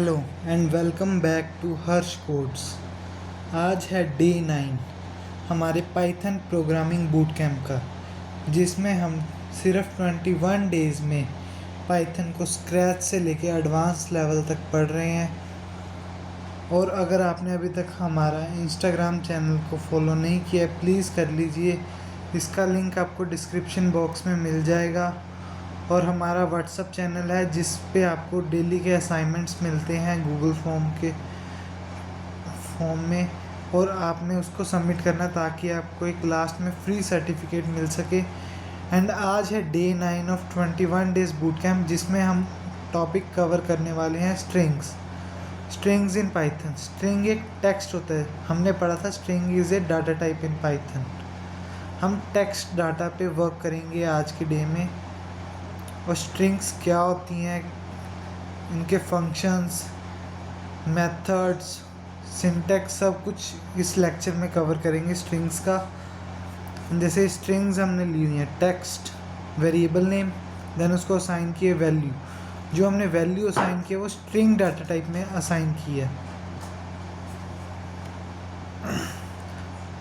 Hello and welcome back to Harsh codes. आज है day 9 हमारे पाइथन प्रोग्रामिंग बूट कैंप का, जिसमें हम सिर्फ 21 डेज़ में पाइथन को स्क्रैच से लेके एडवांस लेवल तक पढ़ रहे हैं। और अगर आपने अभी तक हमारा इंस्टाग्राम चैनल को फॉलो नहीं किया है, प्लीज़ कर लीजिए। इसका लिंक आपको डिस्क्रिप्शन बॉक्स में मिल जाएगा। और हमारा व्हाट्सअप चैनल है जिस पे आपको डेली के असाइनमेंट्स मिलते हैं गूगल फॉर्म में, और आपने उसको सबमिट करना ताकि आपको एक लास्ट में फ्री सर्टिफिकेट मिल सके। एंड आज है day 9 of 21 days boot camp, जिसमें हम टॉपिक कवर करने वाले हैं स्ट्रिंग्स इन पाइथन। स्ट्रिंग एक टेक्स्ट होता है, हमने पढ़ा था string is a data type in Python. हम टेक्स्ट डाटा पे वर्क करेंगे आज के डे में। और स्ट्रिंग्स क्या होती हैं, इनके फंक्शंस, मेथड्स, सिंटैक्स, सब कुछ इस लेक्चर में कवर करेंगे स्ट्रिंग्स का। जैसे स्ट्रिंग्स हमने ली हुई हैं, टेक्स्ट, वेरिएबल नेम, देन उसको असाइन किए वैल्यू। जो हमने वैल्यू असाइन किया वो स्ट्रिंग डाटा टाइप में असाइन की है।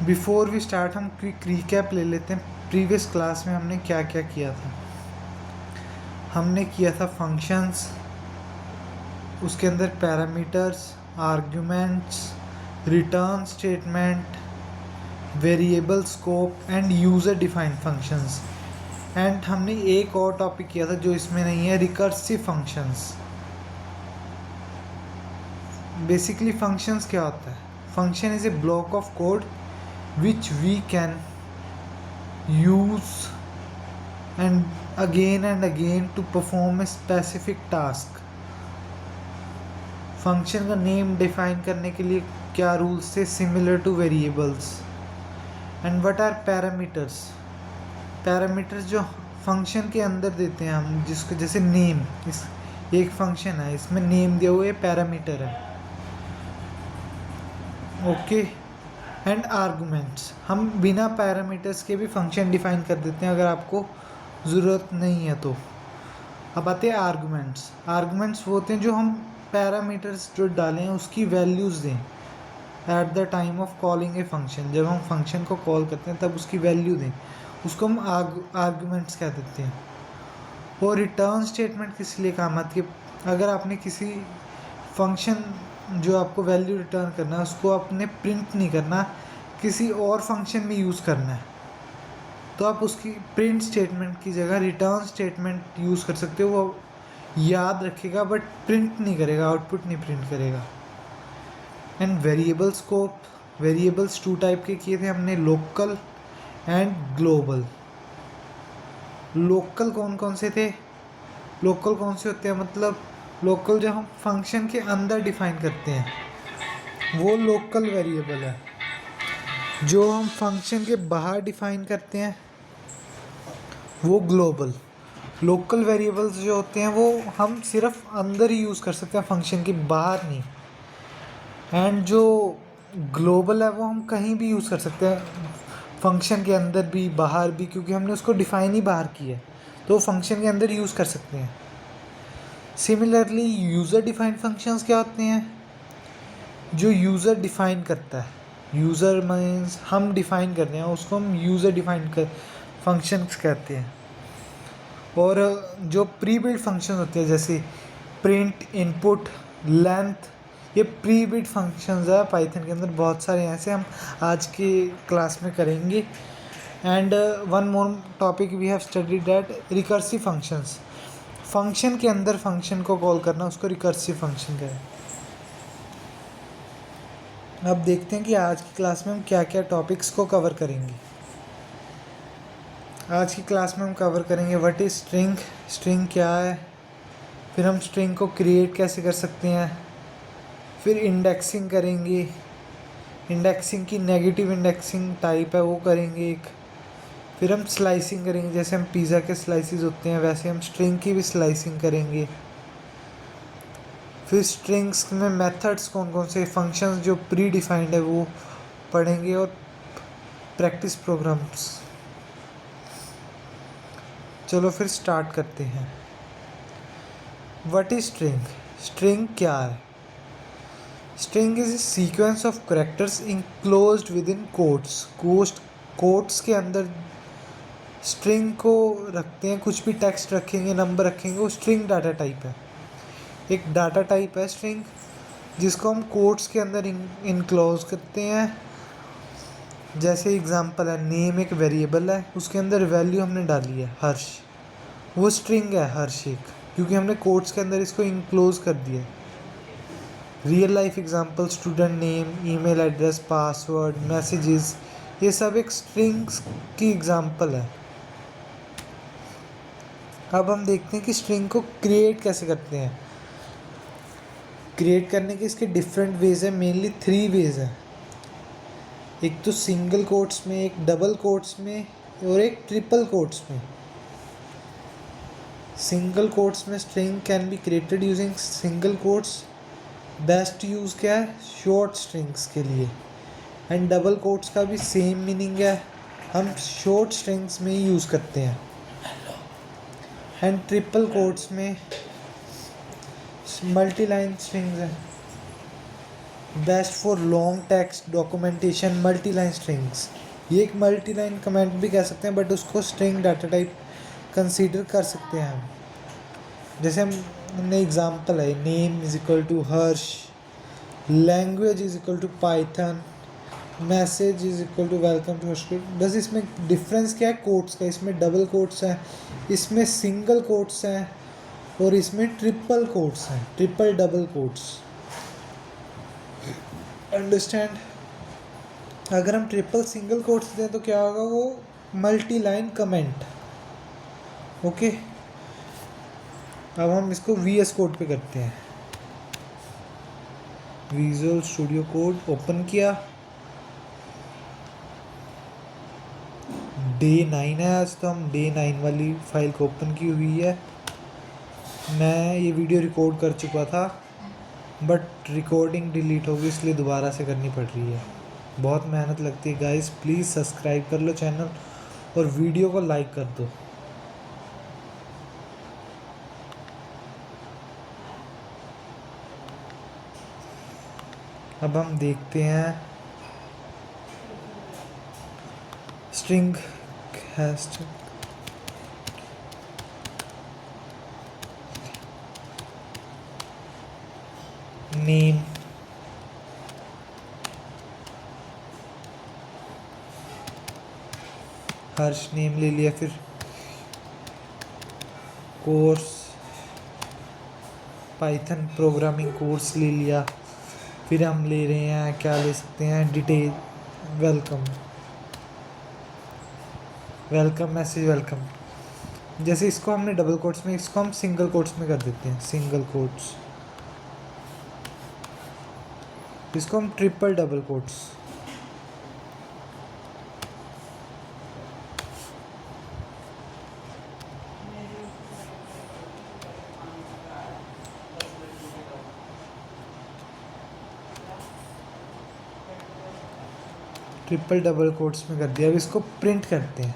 बिफोर वी स्टार्ट हम क्विक रिकैप ले लेते हैं, प्रीवियस क्लास में हमने क्या क्या किया था। हमने किया था फंक्शंस, उसके अंदर parameters, arguments, return statement, variable scope end user defined functions. And हमने एक और टॉपिक किया था जो इसमें नहीं है, रिकर्सिव फंक्शंस। बेसिकली फंक्शंस क्या होता है? Function is a block of code which we can use and again to perform a specific task। Function का नेम डिफाइन करने के लिए क्या रूल्स थे? Similar to variables. And what are parameters? Parameters जो फंक्शन के अंदर देते हैं हम, जिसको जैसे नेम, इस एक फंक्शन है, इसमें नेम दिया हुआ है, पैरामीटर है। ओके। एंड आर्गुमेंट्स, हम बिना पैरामीटर्स के भी फंक्शन डिफाइन कर देते हैं अगर आपको ज़रूरत नहीं है तो। अब आते हैं आर्गुमेंट्स। आर्गुमेंट्स वो होते हैं जो हम पैरामीटर्स जो डालें उसकी वैल्यूज़ दें at the time of calling a function. जब हम फंक्शन को कॉल करते हैं तब उसकी वैल्यू दें, उसको हम आर्गुमेंट्स कह देते हैं। और रिटर्न स्टेटमेंट किस लिए काम आती है? अगर आपने किसी फंक्शन जो आपको वैल्यू रिटर्न करना है उसको आपने प्रिंट नहीं करना, किसी और फंक्शन में यूज़ करना है, तो आप उसकी प्रिंट स्टेटमेंट की जगह रिटर्न स्टेटमेंट यूज़ कर सकते हो। वो याद रखेगा बट प्रिंट नहीं करेगा, आउटपुट नहीं प्रिंट करेगा। And variable scope, variables 2 type के किए थे हमने, लोकल एंड ग्लोबल। लोकल कौन कौन से थे? लोकल कौन से होते हैं, मतलब लोकल जो हम फंक्शन के अंदर डिफाइन करते हैं वो लोकल वेरिएबल है। जो हम फंक्शन के बाहर डिफाइन करते हैं वो ग्लोबल। लोकल वेरिएबल्स जो होते हैं वो हम सिर्फ अंदर ही यूज़ कर सकते हैं, फंक्शन के बाहर नहीं। एंड जो ग्लोबल है वो हम कहीं भी यूज़ कर सकते हैं, फंक्शन के अंदर भी बाहर भी, क्योंकि हमने उसको डिफ़ाइन ही बाहर किया है, तो फंक्शन के अंदर यूज़ कर सकते हैं। सिमिलरली यूज़र डिफाइंड फंक्शंस क्या होते हैं? जो यूज़र डिफ़ाइन करता है, यूज़र मीन्स हम डिफ़ाइन करते हैं, उसको हम यूज़र डिफाइंड कर फंक्शंस कहते हैं। और जो प्री बिल्ड फंक्शन होते हैं जैसे प्रिंट, इनपुट, लेंथ, ये प्री बिल्ड फंक्शंस है पाइथन के अंदर, बहुत सारे ऐसे हम आज की क्लास में करेंगे। And one more topic we have studied that recursive functions. Function के अंदर फंक्शन को कॉल करना, उसको रिकर्सिव फंक्शन कहें। अब देखते हैं कि आज की क्लास में हम क्या क्या टॉपिक्स को कवर करेंगे। आज की क्लास में हम कवर करेंगे व्हाट इज़ स्ट्रिंग, स्ट्रिंग क्या है, फिर हम स्ट्रिंग को क्रिएट कैसे कर सकते हैं, फिर इंडेक्सिंग करेंगे, इंडेक्सिंग की नेगेटिव इंडेक्सिंग टाइप है वो करेंगे एक, फिर हम स्लाइसिंग करेंगे, जैसे हम पिज़्ज़ा के स्लाइसिस होते हैं वैसे हम स्ट्रिंग की भी स्लाइसिंग करेंगे। फिर स्ट्रिंग्स में मेथड्स कौन कौन से, फंक्शंस जो प्री डिफाइंड है वो पढ़ेंगे, और प्रैक्टिस प्रोग्राम्स। चलो फिर स्टार्ट करते हैं। What is string? स्ट्रिंग क्या है? String is a sequence of characters enclosed with in quotes. Quotes के अंदर स्ट्रिंग को रखते हैं, कुछ भी टेक्स्ट रखेंगे, नंबर रखेंगे, वो स्ट्रिंग डाटा टाइप है। एक डाटा टाइप है स्ट्रिंग, जिसको हम कोट्स के अंदर इनक्लोज करते हैं। जैसे एग्जांपल है, नेम एक वेरिएबल है, उसके अंदर वैल्यू हमने डाली है हर्ष, वो स्ट्रिंग है हर्ष एक, क्योंकि हमने कोट्स के अंदर इसको इनक्लोज कर दिया है। Real life example, student name, email address, password, messages, ये सब एक स्ट्रिंग्स की एग्जांपल है। अब हम देखते हैं कि स्ट्रिंग को क्रिएट कैसे करते हैं। क्रिएट करने के इसके डिफरेंट वेज है, मेनली 3 वेज है। एक तो सिंगल कोट्स में, एक डबल कोट्स में और एक ट्रिपल कोट्स में। सिंगल कोट्स में string can be created using single quotes. Best use क्या है, शॉर्ट स्ट्रिंग्स के लिए। एंड डबल कोट्स का भी सेम मीनिंग है, हम शॉर्ट स्ट्रिंग्स में ही यूज़ करते हैं। एंड ट्रिपल कोट्स में मल्टी लाइन स्ट्रिंग्स है, best for long text documentation. Multi line strings, ये एक मल्टी लाइन कमेंट भी कह सकते हैं, बट उसको स्ट्रिंग डाटा टाइप कंसीडर कर सकते हैं हम। जैसे हमने एग्जांपल है, name is equal to Harsh, language is equal to Python, message is equal to welcome to Harsh. बस इसमें डिफरेंस क्या है कोट्स का, इसमें डबल कोट्स हैं, इसमें सिंगल कोट्स हैं और इसमें ट्रिपल कोट्स हैं, ट्रिपल डबल कोट्स। अंडरस्टैंड? अगर हम ट्रिपल सिंगल कोट्स दें तो क्या होगा, वो मल्टी लाइन कमेंट। ओके, अब हम इसको VS कोड पे करते हैं। विजुअल स्टूडियो कोड ओपन किया। डे 9 है आज, तो हम डे 9 वाली फाइल को ओपन की हुई है। मैं ये वीडियो रिकॉर्ड कर चुका था, बट रिकॉर्डिंग डिलीट होगी, इसलिए दोबारा से करनी पड़ रही है। बहुत मेहनत लगती है गाइस, प्लीज़ सब्सक्राइब कर लो चैनल और वीडियो को लाइक कर दो। अब हम देखते हैं स्ट्रिंग हैश नेम, हर्ष नेम ले लिया, फिर कोर्स, पाइथन प्रोग्रामिंग कोर्स ले लिया, फिर हम ले रहे हैं, क्या ले सकते हैं, detail, welcome, welcome message, welcome. जैसे इसको हमने डबल कोट्स में, इसको हम सिंगल कोट्स में कर देते हैं, सिंगल कोट्स। इसको हम triple double quotes. Triple double quotes में कर दिया। अब इसको प्रिंट करते हैं,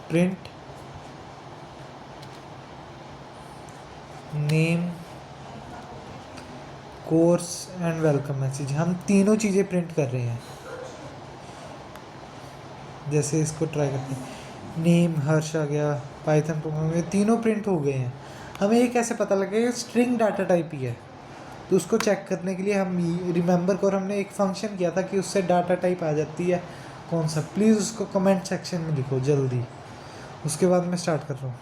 print name, course and welcome message. हम तीनों चीज़ें प्रिंट कर रहे हैं। जैसे इसको ट्राई करते हैं, नेम हर्ष आ गया, पाइथन प्रोग्राम, ये तीनों प्रिंट हो गए हैं। हमें ये कैसे पता लगेगा, स्ट्रिंग डाटा टाइप ही है। तो उसको चेक करने के लिए हम रिमेंबर को हमने एक फंक्शन किया था कि उससे डाटा टाइप आ जाती है कौन सा। प्लीज़ उसको कमेंट सेक्शन में लिखो जल्दी, उसके बाद मैं स्टार्ट कर रहा हूँ।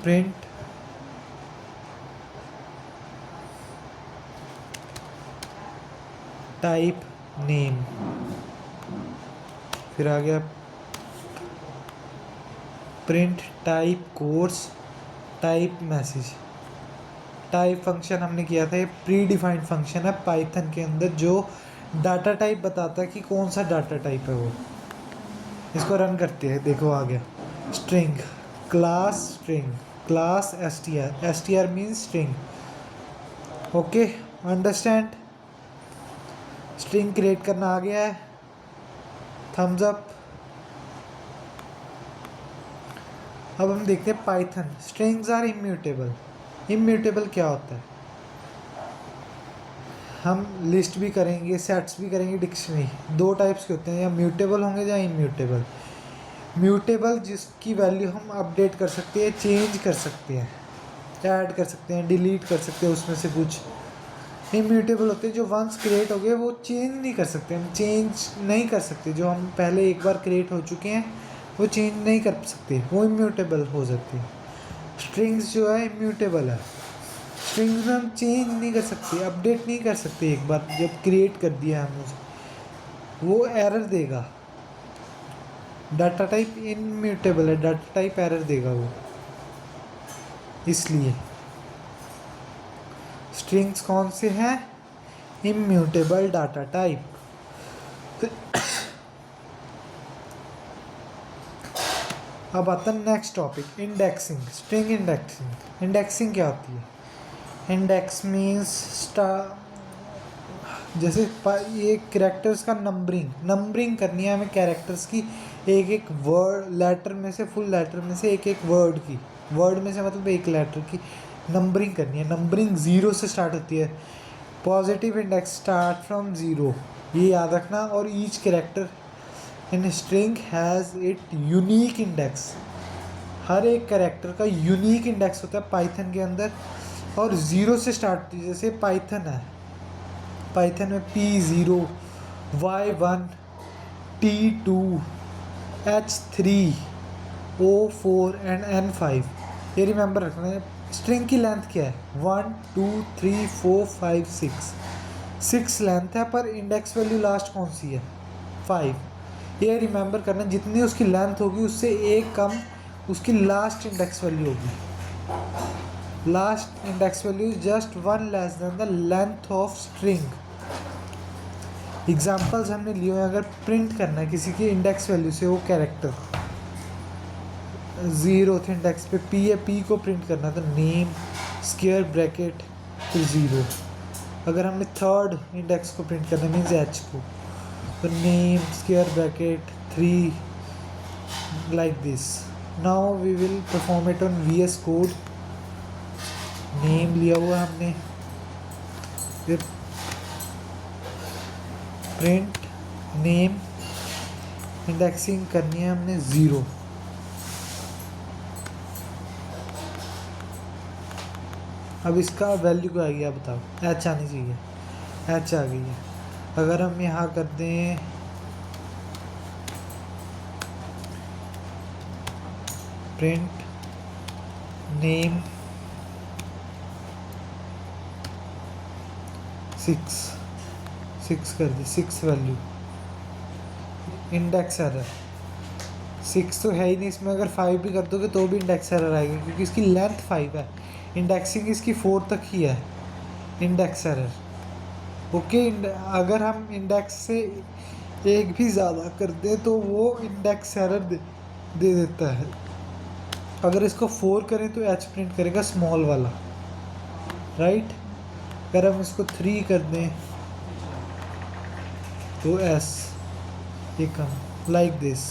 प्रिंट टाइप नेम, फिर आ गया print type course, type message. Type function हमने किया था, ये प्री डिफाइंड फंक्शन है पाइथन के अंदर, जो डाटा टाइप बताता है कि कौन सा डाटा टाइप है वो। इसको रन करते हैं, देखो आ गया string, class string, class str means string. Okay, understand? String create करना आ गया है, थम्स अप। अब हम देखते हैं Python. Strings are immutable. Immutable क्या होता है? हम लिस्ट भी करेंगे, सेट्स भी करेंगे, डिक्शनरी, दो टाइप्स के होते हैं, या म्यूटेबल होंगे या इम्यूटेबल। म्यूटेबल जिसकी वैल्यू हम अपडेट कर सकते हैं, चेंज कर सकते हैं, ऐड कर सकते हैं, डिलीट कर सकते हैं उसमें से कुछ। इम्यूटेबल होते हैं जो वंस क्रिएट हो गए वो चेंज नहीं कर सकते, हम चेंज नहीं कर सकते। जो हम पहले एक बार क्रिएट हो चुके हैं वो चेंज नहीं कर सकते, वो इम्यूटेबल हो सकते हैं। स्ट्रिंग्स जो है इम्यूटेबल है। स्ट्रिंग्स में हम चेंज नहीं कर सकते, अपडेट नहीं कर सकते। एक बार जब क्रिएट कर दिया हमने उसे, वो एरर देगा। डाटा टाइप इम्यूटेबल है, डाटा टाइप एरर देगा वो, इसलिए स्ट्रिंग्स कौन से हैं? Immutable data type. अब आता है next topic, indexing. String indexing. Indexing क्या होती है? इंडेक्स मीन्स जैसे ये कैरेक्टर्स का नंबरिंग करनी है हमें कैरेक्टर्स की, एक एक वर्ड लेटर में से, फुल लेटर में से एक एक वर्ड की, वर्ड में से मतलब एक लेटर की नंबरिंग करनी है। नंबरिंग 0 से स्टार्ट होती है। पॉजिटिव इंडेक्स स्टार्ट फ्रॉम 0, ये याद रखना। और each character in string has it unique index. हर एक कैरेक्टर का यूनिक इंडेक्स होता है पाइथन के अंदर, और 0 से स्टार्ट होती है। जैसे पाइथन है, पाइथन में P0, Y1, T2, H3, O4 and N5, ये रिमेंबर रखना है। स्ट्रिंग की लेंथ क्या है? 1 2 3 4 5 6 लेंथ है, पर इंडेक्स वैल्यू लास्ट कौन सी है? 5। ये रिमेंबर करना, जितनी उसकी लेंथ होगी उससे एक कम उसकी लास्ट इंडेक्स वैल्यू होगी। Last index value is just 1 less than the length of string. Examples हमने लिए हुए, अगर प्रिंट करना है किसी की इंडेक्स वैल्यू से वो कैरेक्टर, 0th इंडेक्स पे P है, P को प्रिंट करना तो नेम स्क्वायर ब्रैकेट फिर 0। अगर हमने 3rd इंडेक्स को प्रिंट करना मीन्स H को, तो name square bracket 3, like this. Now we will perform it on VS code. Name लिया हुआ हमने, फिर प्रिंट नेम, इंडेक्सिंग करनी है हमने 0। अब इसका वैल्यू क्या आएगी आप बताओ? H आनी चाहिए, H आ गई है। अगर हम यहाँ कर दें प्रिंट नेम 6 कर दी, 6 वैल्यू, इंडेक्स एरर 6 तो है ही नहीं इसमें। अगर 5 भी कर दोगे तो भी इंडेक्स एरर आएगी, क्योंकि इसकी लेंथ 5 है, इंडेक्सिंग इसकी 4 तक ही है। Index error okay. अगर हम इंडेक्स से एक भी ज़्यादा कर दें तो वो इंडेक्स एरर दे देता है। अगर इसको 4 करें तो H प्रिंट करेगा स्मॉल वाला, राइट। अगर हम इसको 3 कर दें तो S, ये कम, लाइक दिस।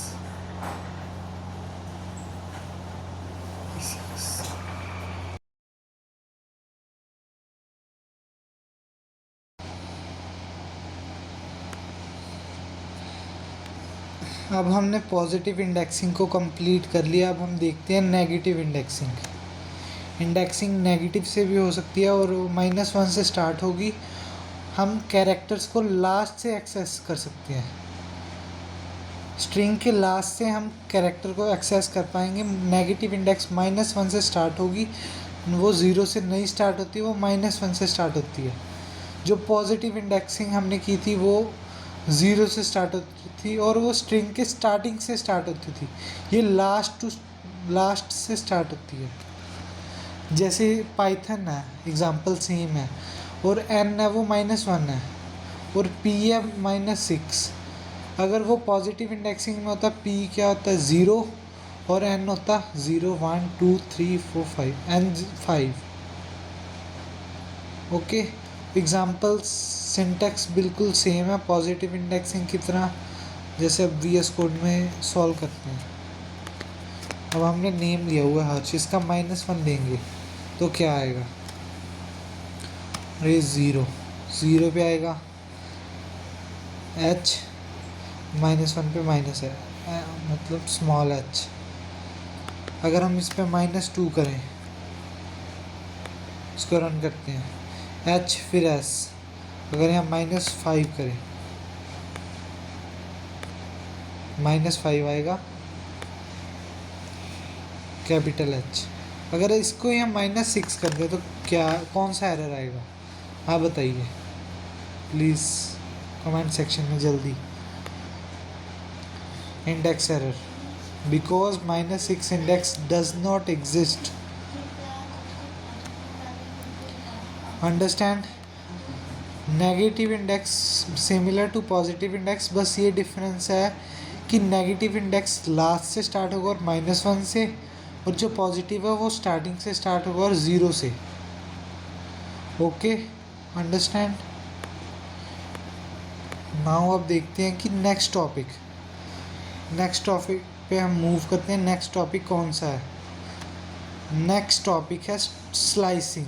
अब हमने पॉजिटिव इंडेक्सिंग को कंप्लीट कर लिया। अब हम देखते हैं नेगेटिव इंडेक्सिंग। इंडेक्सिंग नेगेटिव से भी हो सकती है और -1 से स्टार्ट होगी। हम कैरेक्टर्स को लास्ट से एक्सेस कर सकते हैं। स्ट्रिंग के लास्ट से हम कैरेक्टर को एक्सेस कर पाएंगे। नेगेटिव इंडेक्स -1 से स्टार्ट होगी, वो 0 से नहीं स्टार्ट होती, वो -1 से स्टार्ट होती है। जो पॉजिटिव इंडेक्सिंग हमने की थी वो 0 से स्टार्ट होती थी और वो स्ट्रिंग के स्टार्टिंग से स्टार्ट होती थी। ये लास्ट से स्टार्ट होती है। जैसे पाइथन है, एग्जांपल सेम है, और n है वो -1 है, और p है -6। अगर वो पॉजिटिव इंडेक्सिंग में होता, p क्या होता है 0 और n होता 0 1 2 3 4 5 n 5। ओके, एग्जांपल सिंटैक्स बिल्कुल सेम है पॉजिटिव इंडेक्सिंग की तरह, जैसे अब VS कोड में सॉल्व करते हैं। अब हमने नेम लिया हुआ है हर्ष, इसका -1 देंगे तो क्या आएगा? अरे 0 पे आएगा, h -1 पे माइनस है, मतलब स्मॉल h। अगर हम इस पे -2 करें, इसको रन करते हैं, h फिर s, अगर यहाँ -5 करें, -5 आएगा, कैपिटल H। अगर इसको यहाँ -6 कर दे तो क्या, कौन सा एरर आएगा? आप बताइए प्लीज़ कमेंट सेक्शन में जल्दी। Index error, because -6 index does not exist. Understand? Negative index similar to positive index, बस ये डिफरेंस है कि नेगेटिव इंडेक्स लास्ट से स्टार्ट होगा और -1 से, और जो पॉजिटिव है वो स्टार्टिंग से स्टार्ट होगा और 0 से। Okay, understand? नाउ अब देखते हैं कि नेक्स्ट टॉपिक पे हम मूव करते हैं। नेक्स्ट टॉपिक कौन सा है? नेक्स्ट टॉपिक है स्लाइसिंग।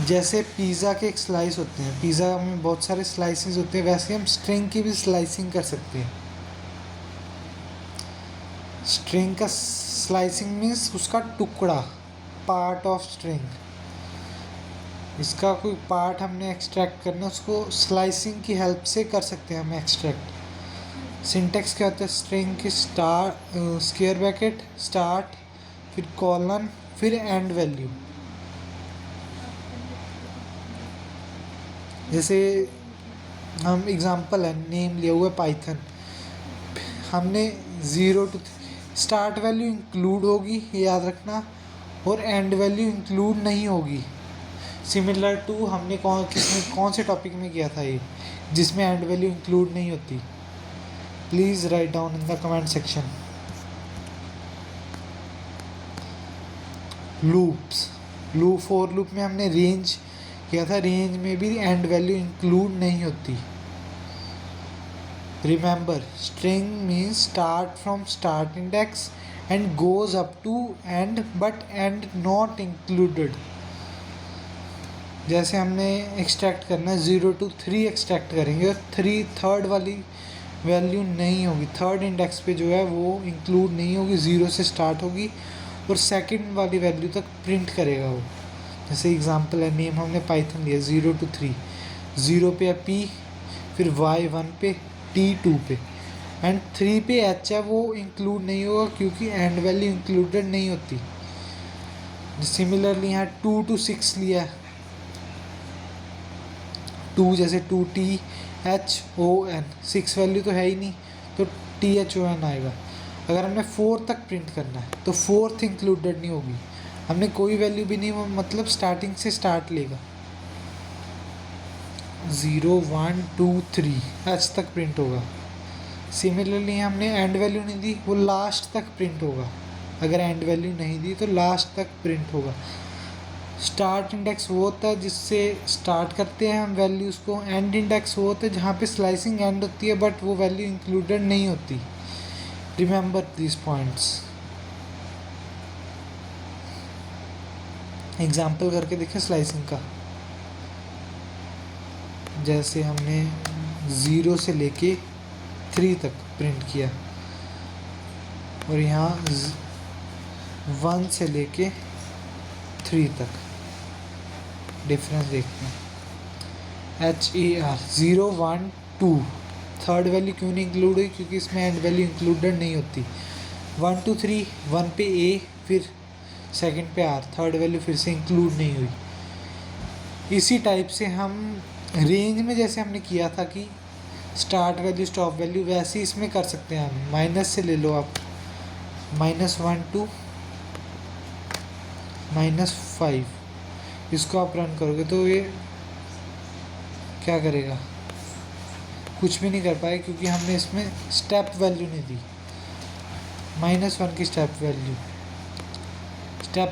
जैसे पिज़्ज़ा के एक स्लाइस होते हैं, पिज़्ज़ा में बहुत सारे स्लाइसेस होते हैं, वैसे हम स्ट्रिंग की भी स्लाइसिंग कर सकते हैं। स्ट्रिंग का स्लाइसिंग मीन्स उसका टुकड़ा, पार्ट ऑफ स्ट्रिंग, इसका कोई पार्ट हमने एक्सट्रैक्ट करना, उसको स्लाइसिंग की हेल्प से कर सकते हैं हम एक्सट्रैक्ट। सिंटेक्स क्या होता है? स्ट्रिंग की स्क्वायर ब्रैकेट, स्टार्ट, फिर कॉलन, फिर एंड वैल्यू। जैसे हम एग्जांपल है, नेम लिया हुआ है पाइथन, हमने 0 to स्टार्ट वैल्यू इंक्लूड होगी, ये याद रखना, और एंड वैल्यू इंक्लूड नहीं होगी। सिमिलर टू हमने कौन से टॉपिक में किया था ये, जिसमें एंड वैल्यू इंक्लूड नहीं होती? Please write down in the comment section. For loop में हमने रेंज किया था, रेंज में भी एंड वैल्यू इंक्लूड नहीं होती। Remember, string means start from start index and goes up to end, but end not included. जैसे हमने एक्सट्रैक्ट करना है 0 to 3 एक्सट्रैक्ट करेंगे और थर्ड वाली वैल्यू नहीं होगी, थर्ड इंडेक्स पे जो है वो इंक्लूड नहीं होगी, 0 से स्टार्ट होगी और सेकंड वाली वैल्यू तक प्रिंट करेगा वो। जैसे एग्जांपल है, नेम हमने पाइथन लिया 0 to 3, 0 पे है P, फिर Y 1 पे, T 2 पे, एंड 3 पे H है, वो इंक्लूड नहीं होगा क्योंकि एंड वैल्यू इंक्लूडेड नहीं होती। सिमिलरली यहाँ 2 to 6 लिया है, 2 जैसे 2THON, 6 वैल्यू तो है ही नहीं तो THON आएगा। अगर हमने 4 तक प्रिंट करना है तो 4th इंक्लूडेड नहीं होगी, हमने कोई वैल्यू भी नहीं, मतलब स्टार्टिंग से स्टार्ट लेगा, 0 1 2 3 H तक प्रिंट होगा। सिमिलरली हमने एंड वैल्यू नहीं दी, वो लास्ट तक प्रिंट होगा। अगर एंड वैल्यू नहीं दी तो लास्ट तक प्रिंट होगा। स्टार्ट इंडेक्स वो होता है जिससे स्टार्ट करते हैं हम वैल्यूज़ को, एंड इंडेक्स वो होता है जहाँ पे स्लाइसिंग एंड होती है बट वो वैल्यू इंक्लूडेड नहीं होती। Remember this points. एग्जाम्पल करके देखें स्लाइसिंग का। जैसे हमने 0 से लेके 3 तक प्रिंट किया और यहाँ 1 से लेके 3 तक, डिफरेंस देखते हैं। HAR 0 1 2, थर्ड वैल्यू क्यों नहीं इंक्लूड हुई? क्योंकि इसमें एंड वैल्यू इंक्लूडेड नहीं होती। 1 2 3, 1 पे A, फिर सेकंड पे R, थर्ड वैल्यू फिर से इंक्लूड नहीं हुई। इसी टाइप से हम रेंज में जैसे हमने किया था कि स्टार्ट वैल्यू स्टॉप वैल्यू, वैसे ही इसमें कर सकते हैं हम। माइनस से ले लो आप, -1 to -5, इसको आप रन करोगे तो ये क्या करेगा? कुछ भी नहीं कर पाए क्योंकि हमने इसमें स्टेप वैल्यू नहीं दी, -1 की स्टेप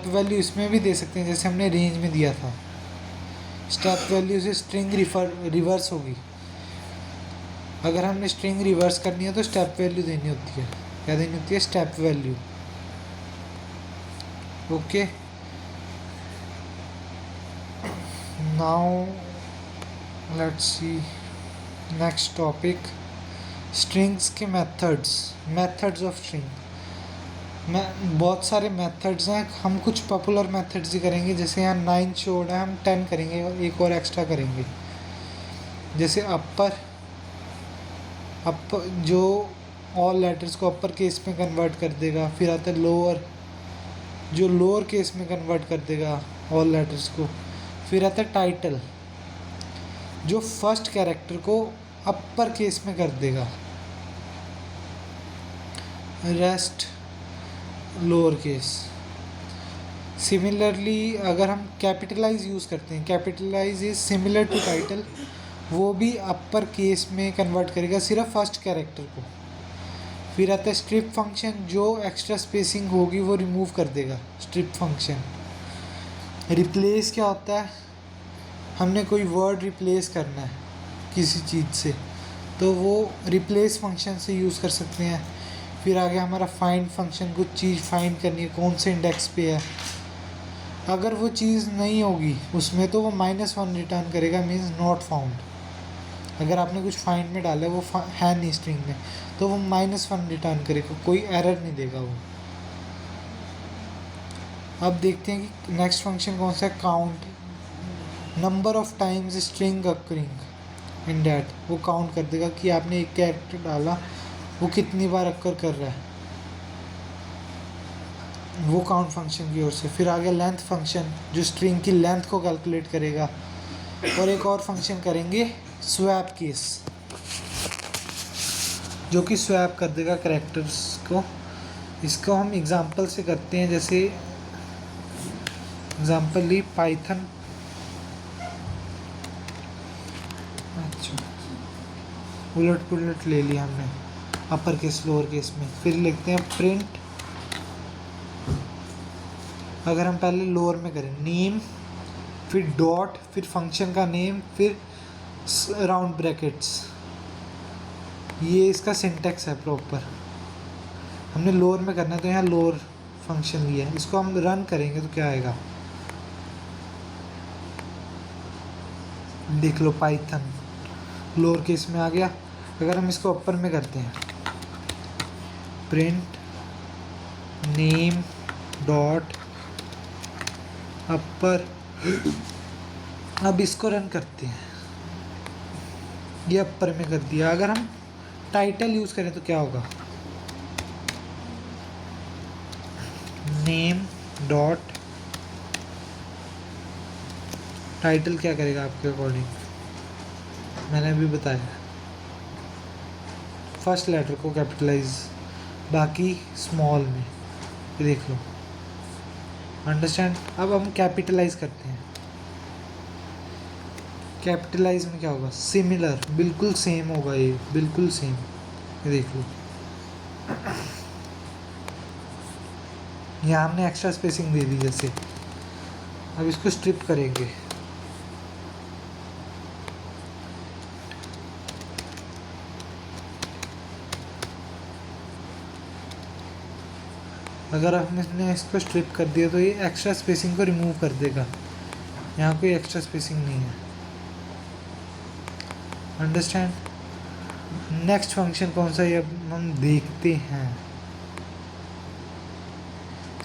वैल्यू इसमें भी दे सकते हैं जैसे हमने रेंज में दिया था। स्टेप वैल्यू से स्ट्रिंग रिवर्स होगी। अगर हमने स्ट्रिंग रिवर्स करनी है तो स्टेप वैल्यू देनी होती है। क्या देनी होती है? Step value. Okay, now let's see next topic, strings के मेथड्स ऑफ स्ट्रिंग। मैं बहुत सारे मेथड्स हैं, हम कुछ पॉपुलर मेथड्स ही करेंगे। जैसे यहाँ 9 शोड है, हम 10 करेंगे और एक और एक्स्ट्रा करेंगे। जैसे अपर जो ऑल लेटर्स को अपर केस में कन्वर्ट कर देगा। फिर आता है लोअर, जो लोअर केस में कन्वर्ट कर देगा ऑल लेटर्स को। फिर आता है टाइटल, जो फर्स्ट कैरेक्टर को अपर केस में कर देगा, रेस्ट लोअर केस। सिमिलरली अगर हम कैपिटलाइज यूज़ करते हैं, capitalize is similar to title, वो भी अपर केस में कन्वर्ट करेगा सिर्फ फर्स्ट कैरेक्टर को। फिर आता है स्ट्रिप फंक्शन, जो एक्स्ट्रा स्पेसिंग होगी वो रिमूव कर देगा स्ट्रिप फंक्शन। रिप्लेस क्या होता है, हमने कोई वर्ड रिप्लेस करना है किसी चीज़ से, तो वो रिप्लेस फंक्शन से यूज़ कर सकते हैं। फिर आगे हमारा फाइंड फंक्शन, कुछ चीज़ फाइंड करनी है, कौन से इंडेक्स पे है। अगर वो चीज़ नहीं होगी उसमें तो वो -1 रिटर्न करेगा, मीन्स नॉट फाउंड। अगर आपने कुछ फाइंड में डाला है, वो है नहीं स्ट्रिंग में, तो वो -1 रिटर्न करेगा, कोई एरर नहीं देगा वो। अब देखते हैं कि नेक्स्ट फंक्शन कौन सा है, count, number of times string occurring in that. वो काउंट कर देगा कि आपने एक कैरेक्टर डाला, वो कितनी बार अक्कर कर रहा है, वो काउंट फंक्शन की ओर से। फिर आगे लेंथ फंक्शन, जो स्ट्रिंग की लेंथ को कैलकुलेट करेगा। और एक और फंक्शन करेंगे स्वैप केस, जो कि स्वैप कर देगा कैरेक्टर्स को। इसको हम एग्जांपल से करते हैं। जैसे एग्जांपल ली पाइथन, अच्छा उलट पुलट ले लिया हमने अपर केस लोअर केस में। फिर लिखते हैं प्रिंट, अगर हम पहले लोअर में करें नेम, फिर डॉट, फिर फंक्शन का नेम, फिर राउंड ब्रैकेट्स। ये इसका सिंटेक्स है प्रॉपर। हमने लोअर में करना है तो यहाँ लोअर फंक्शन लिया है। इसको हम रन करेंगे तो क्या आएगा, देख लो पाइथन लोअर केस में आ गया। अगर हम इसको अपर में करते हैं, प्रिंट नेम डॉट अपर, अब इसको रन करते हैं, ये अपर में कर दिया। अगर हम टाइटल यूज़ करें तो क्या होगा, नेम डॉट टाइटल क्या करेगा आपके अकॉर्डिंग, मैंने अभी बताया फर्स्ट लेटर को कैपिटलाइज, बाकी स्मॉल में। ये देख लो, अंडरस्टैंड। अब हम कैपिटलाइज करते हैं, कैपिटलाइज में क्या होगा, सिमिलर, बिल्कुल सेम होगा, ये बिल्कुल सेम। ये देख लो, यहाँ हमने एक्स्ट्रा स्पेसिंग दे दी जैसे। अब इसको स्ट्रिप करेंगे, अगर हमने इसको स्ट्रिप कर दिया तो ये एक्स्ट्रा स्पेसिंग को रिमूव कर देगा, यहाँ कोई एक्स्ट्रा स्पेसिंग नहीं है। अंडरस्टैंड। नेक्स्ट फंक्शन कौन सा है अब हम देखते हैं,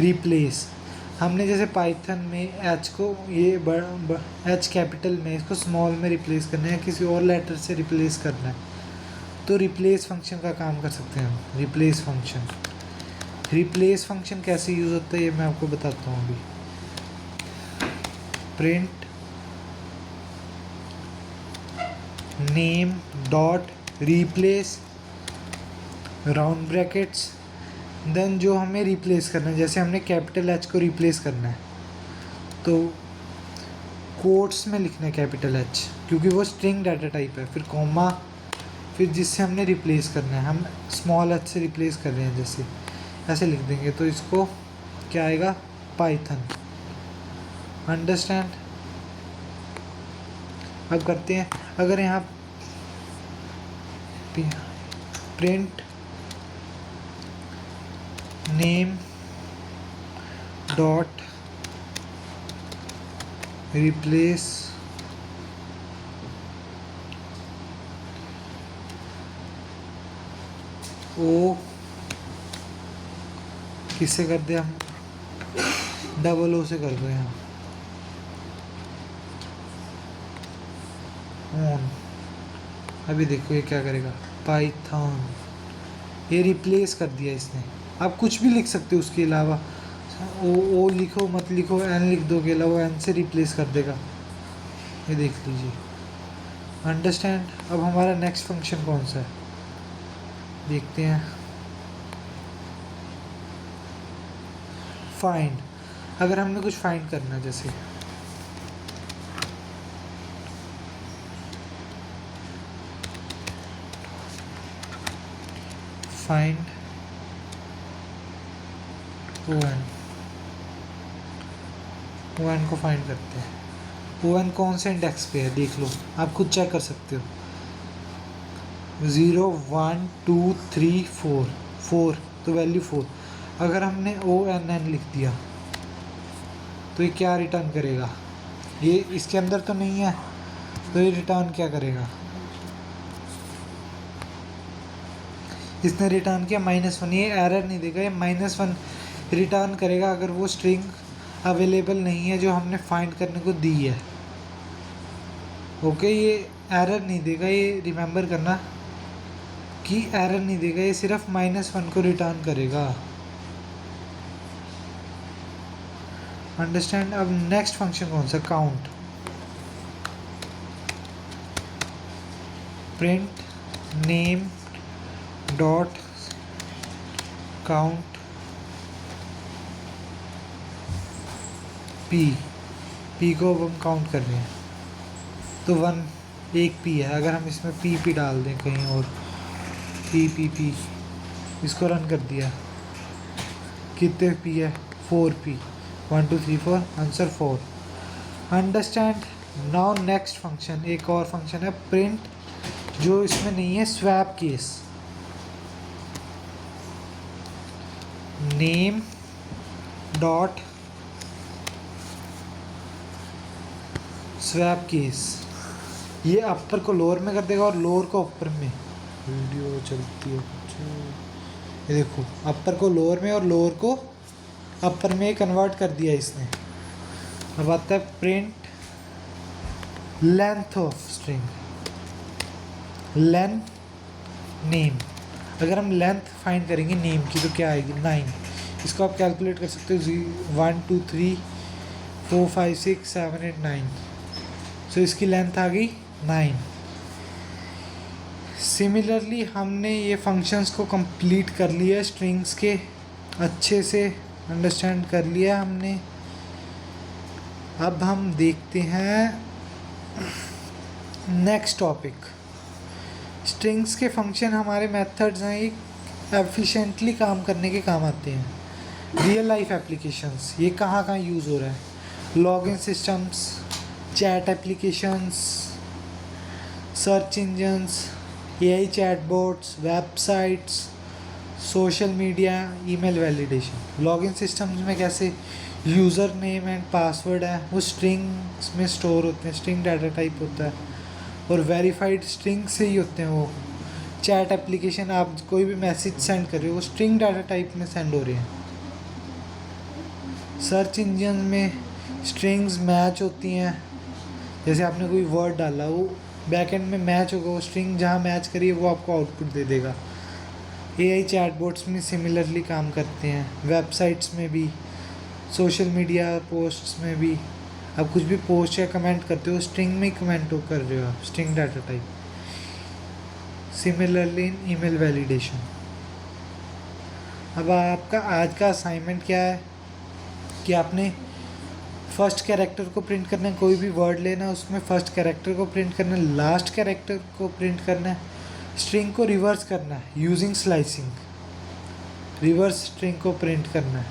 रिप्लेस। हमने जैसे पाइथन में एच को ये एच कैपिटल में, इसको स्मॉल में रिप्लेस करना है, किसी और लेटर से रिप्लेस करना है, तो रिप्लेस फंक्शन का काम कर सकते हैं हम। रिप्लेस फंक्शन कैसे यूज़ होता है ये मैं आपको बताता हूँ अभी। Print name dot replace round brackets, then जो हमें रिप्लेस करना है, जैसे हमने कैपिटल एच को रिप्लेस करना है तो कोट्स में लिखना है कैपिटल एच, क्योंकि वो स्ट्रिंग डाटा टाइप है। फिर कॉमा, फिर जिससे हमने रिप्लेस करना है, हम स्मॉल एच से रिप्लेस कर रहे हैं, जैसे ऐसे लिख देंगे तो इसको क्या आएगा, पाइथन। अंडरस्टैंड। अब करते हैं, अगर यहाँ प्रिंट नेम डॉट रिप्लेस ओ किससे कर दे हम, डबल ओ से कर दो यहाँ, ऑन। अभी देखो ये क्या करेगा, पाइथन, ये रिप्लेस कर दिया इसने। आप कुछ भी लिख सकते हो उसके अलावा, ओ लिखो मत लिखो, एन लिख दोगे अलावा एन से रिप्लेस कर देगा। ये देख लीजिए, अंडरस्टैंड। अब हमारा नेक्स्ट फंक्शन कौन सा है देखते हैं, फाइंड। अगर हमने कुछ फाइंड करना है, जैसे फाइंड ओ एन को फाइंड करते हैं। ओ एन कौन से इंडेक्स पे है देख लो, आप खुद चेक कर सकते हो। 0 1 2 3 4, 4 तो वैल्यू 4। अगर हमने ओ एन एन लिख दिया तो ये क्या रिटर्न करेगा, ये इसके अंदर तो नहीं है, तो ये रिटर्न क्या करेगा, इसने रिटर्न किया -1। ये एरर नहीं देगा, ये -1 रिटर्न करेगा अगर वो स्ट्रिंग अवेलेबल नहीं है जो हमने फाइंड करने को दी है। ओके, ये एरर नहीं देगा, ये रिमेंबर करना कि एरर नहीं देगा, ये सिर्फ -1 को रिटर्न करेगा। अंडरस्टैंड। अब नेक्स्ट फंक्शन कौन सा, count. Print name dot count P को अब हम काउंट कर रहे हैं तो 1 एक पी है। अगर हम इसमें पी डाल दें कहीं और, पी इसको रन कर दिया, कितने पी है, 4 P, 1 2 3 4, answer 4। Understand. Now next function, एक और फंक्शन है प्रिंट, जो इसमें नहीं है, swap case. Name dot swap case, ये अपर को लोअर में कर देगा और लोअर को अपर में। वीडियो चलती है कुछ, ये देखो, अपर को लोअर में और लोअर को अपर में कन्वर्ट कर दिया इसने। अब आता है print length of string, length name. अगर हम लेंथ फाइंड करेंगे नेम की तो क्या आएगी, 9। इसको आप कैलकुलेट कर सकते हो, 1 2 3 4 5 6 7 8 9। सो इसकी लेंथ आ गई 9। सिमिलरली हमने ये फंक्शंस को कंप्लीट कर लिया स्ट्रिंग्स के, अच्छे से अंडरस्टैंड कर लिया हमने। अब हम देखते हैं नेक्स्ट टॉपिक। स्ट्रिंग्स के फंक्शन हमारे मेथड्स हैं, एक एफिशिएंटली काम करने के काम आते हैं। रियल लाइफ एप्लीकेशंस, ये कहाँ कहाँ यूज़ हो रहा है, login systems, chat applications, search engines, AI chatbots, websites, social media, email validation. Login systems में कैसे यूज़र नेम एंड पासवर्ड है वो स्ट्रिंग्स में स्टोर होते हैं, स्ट्रिंग डाटा टाइप होता है और वेरीफाइड स्ट्रिंग से ही होते हैं वो। चैट एप्लीकेशन, आप कोई भी मैसेज सेंड कर रहे हो वो स्ट्रिंग डाटा टाइप में सेंड हो रहे हैं। सर्च इंजन में स्ट्रिंग्स मैच होती हैं, जैसे आपने कोई वर्ड डाला वो बैकएंड में मैच होगा, वो स्ट्रिंग जहाँ मैच करिए वो आपको आउटपुट दे देगा। एआई चैटबॉट्स में सिमिलरली काम करते हैं, वेबसाइट्स में भी, सोशल मीडिया पोस्ट्स में भी। आप कुछ भी पोस्ट या कमेंट करते हो स्ट्रिंग में ही कमेंट कर रहे हो आप, string data type. Similarly in email validation. अब आपका आज का असाइनमेंट क्या है कि आपने फर्स्ट कैरेक्टर को प्रिंट करना है, कोई भी वर्ड लेना है उसमें फर्स्ट कैरेक्टर को प्रिंट करना है, लास्ट कैरेक्टर को प्रिंट करना है, स्ट्रिंग को रिवर्स करना है यूजिंग स्लाइसिंग, रिवर्स स्ट्रिंग को प्रिंट करना है,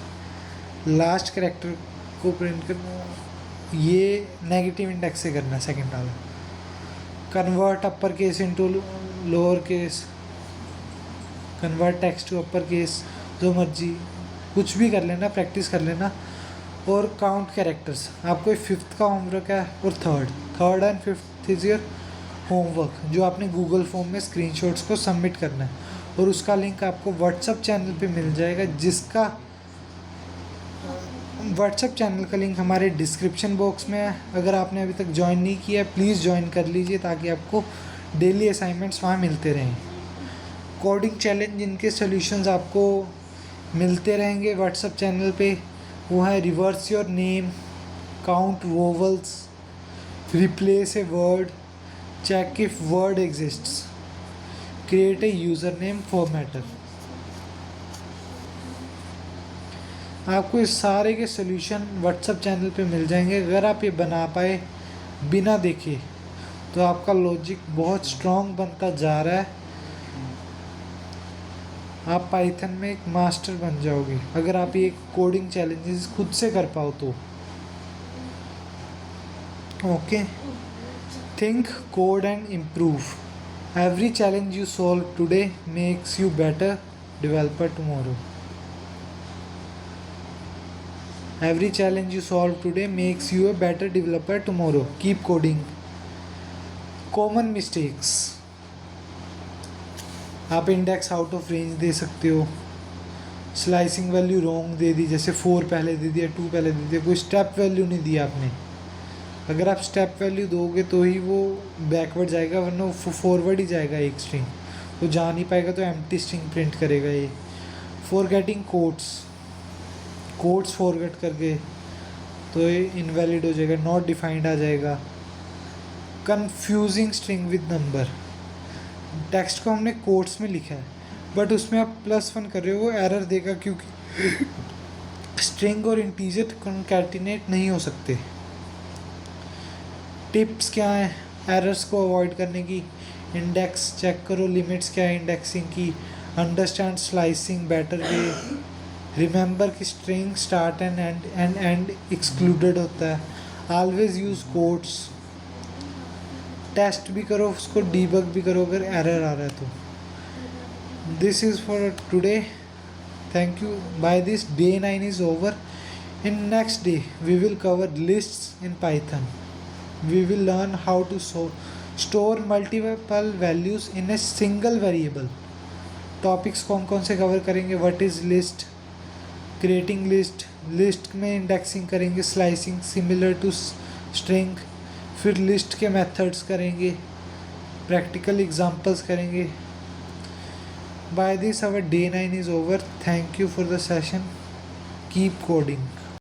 लास्ट कैरेक्टर को प्रिंट करना है, ये नेगेटिव इंडेक्स से करना है सेकंड वाला। Convert upper case into lower case, convert text to upper case, जो मर्जी कुछ भी कर लेना, प्रैक्टिस कर लेना। और काउंट कैरेक्टर्स। आपको 5th का होमवर्क है और third and 5th is your homework, जो आपने गूगल फॉर्म में स्क्रीनशॉट्स को सबमिट करना है, और उसका लिंक आपको व्हाट्सएप चैनल पे मिल जाएगा, जिसका व्हाट्सएप चैनल का लिंक हमारे डिस्क्रिप्शन बॉक्स में है। अगर आपने अभी तक ज्वाइन नहीं किया है प्लीज़ ज्वाइन कर लीजिए, ताकि आपको डेली असाइनमेंट्स वहाँ मिलते रहें। कोडिंग चैलेंज जिनके सॉल्यूशंस आपको मिलते रहेंगे व्हाट्सएप चैनल पे, वो है reverse your name, count vowels, replace a word, check if word exists, create a user name formatter. आपको इस सारे के सॉल्यूशन व्हाट्सएप चैनल पे मिल जाएंगे। अगर आप ये बना पाए बिना देखे तो आपका लॉजिक बहुत स्ट्रॉन्ग बनता जा रहा है, आप पाइथन में एक मास्टर बन जाओगे अगर आप ये कोडिंग चैलेंजेस खुद से कर पाओ तो। Okay, think, code and improve. Every challenge you solve today makes you better developer tomorrow. Every challenge you solve today makes you a better developer tomorrow. Keep coding. Common mistakes. आप index out of range दे सकते हो, slicing value wrong दे दी, जैसे 4 पहले दे दिया 2 पहले दे दिया, कोई step value नहीं दी आपने। अगर आप स्टेप वैल्यू दोगे तो ही वो बैकवर्ड जाएगा, वरना वो फॉरवर्ड ही जाएगा एक स्ट्रिंग, वो जा नहीं पाएगा तो एम्प्टी स्ट्रिंग प्रिंट करेगा ये। फॉरगेटिंग कोड्स फॉरगेट करके तो ये इनवैलिड हो जाएगा, नॉट डिफाइंड आ जाएगा। Confusing string with number, text को हमने कोट्स में लिखा है बट उसमें आप +1 कर रहे हो, वो एरर देगा क्योंकि स्ट्रिंग और इंटीजर कॉन्कैटिनेट नहीं हो सकते। टिप्स क्या हैं एरर्स को अवॉइड करने की? इंडेक्स चेक करो, लिमिट्स क्या है इंडेक्सिंग की, understand slicing better way, remember कि string start and end excluded होता है, ऑलवेज यूज़ कोट्स, टेस्ट भी करो उसको, डीबग भी करो अगर एरर आ रहा है तो। This is for today, thank you. By this day 9 is over. In next day we will cover lists in Python, we will learn how to store multiple values in a single variable. Topics कौन कौन से cover करेंगे? What is list, creating list में indexing करेंगे, slicing similar to string, फिर list के methods करेंगे, practical examples करेंगे। By this hour day 9 is over. Thank you for the session, keep coding.